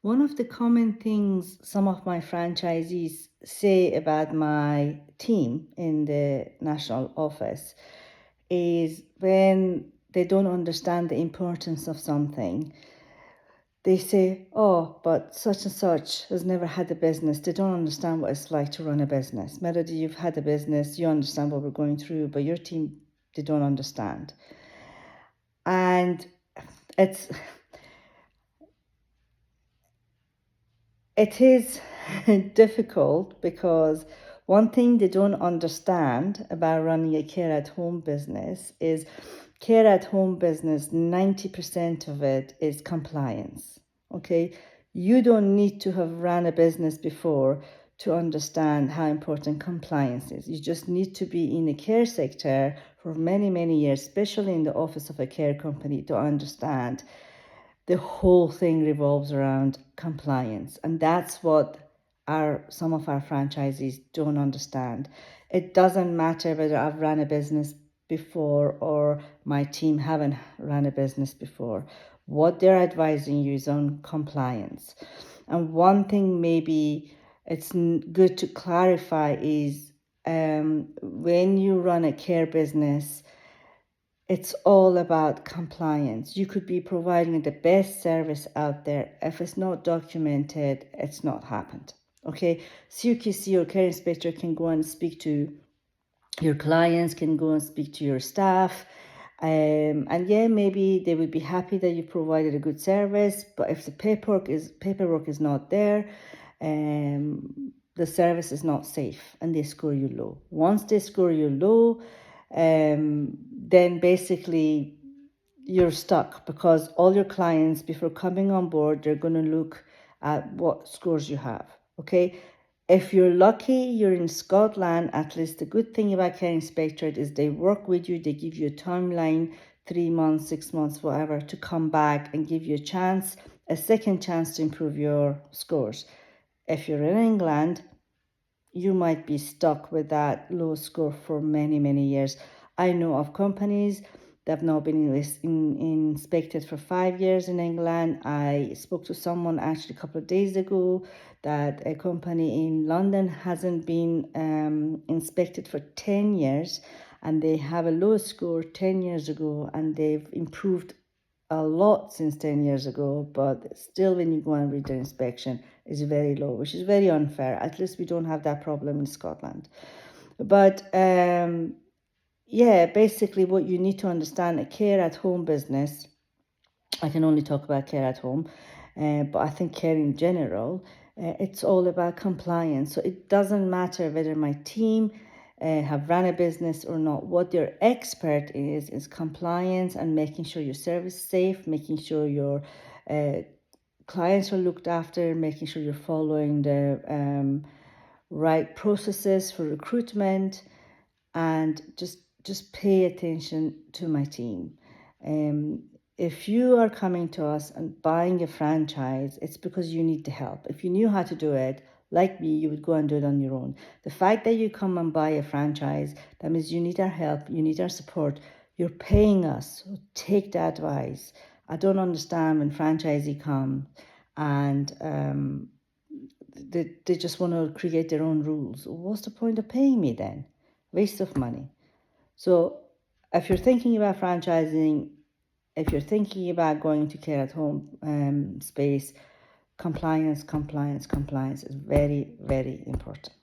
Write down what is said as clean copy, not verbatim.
One of the common things some of my franchisees say about my team in the national office is when they don't understand the importance of something, they say, oh, but such and such has never had a business. They don't understand what it's like to run a business. Melody, you've had a business, you understand what we're going through, but your team, they don't understand. And it's it is difficult because one thing they don't understand about running a care at home business is care at home business, 90% of it is compliance. Okay, you don't need to have run a business before to understand how important compliance is. You just need to be in the care sector for many, many years, especially in the office of a care company, to understand the whole thing revolves around compliance. And that's what some of our franchisees don't understand. It doesn't matter whether I've run a business before or my team haven't run a business before. What they're advising you is on compliance. And one thing maybe it's good to clarify is when you run a care business, it's all about compliance. You could be providing the best service out there. If it's not documented, it's not happened. Okay, CQC or care inspector can go and speak to your clients, can go and speak to your staff. And yeah, maybe they would be happy that you provided a good service, but if the paperwork is not there, the service is not safe and they score you low. Once they score you low, then basically you're stuck because all your clients, before coming on board, they're going to look at what scores you have. Okay, if you're lucky, you're in Scotland. At least the good thing about Care Inspectorate is they work with you. They give you a timeline, 3 months, 6 months, whatever, to come back and give you a second chance to improve your scores. If you're in England, you might be stuck with that low score for many, many years. I know of companies that have now been inspected for 5 years in England. I spoke to someone actually a couple of days ago that a company in London hasn't been inspected for 10 years and they have a low score 10 years ago and they've improved a lot since 10 years ago, but still when you go and read the inspection, it's very low, which is very unfair. At least we don't have that problem in Scotland. But yeah, basically what you need to understand, a care at home business, I can only talk about care at home, but I think care in general, it's all about compliance. So it doesn't matter whether my team have run a business or not. What their expert is compliance and making sure your service is safe, making sure your clients are looked after, making sure you're following the right processes for recruitment, and just pay attention to my team. If you are coming to us and buying a franchise, it's because you need the help. If you knew how to do it, like me, you would go and do it on your own. The fact that you come and buy a franchise, that means you need our help, you need our support. You're paying us, so take the advice. I don't understand when franchisee come and they just want to create their own rules. What's the point of paying me then? Waste of money. So if you're thinking about franchising, if you're thinking about going to care at home space, compliance is very, very important.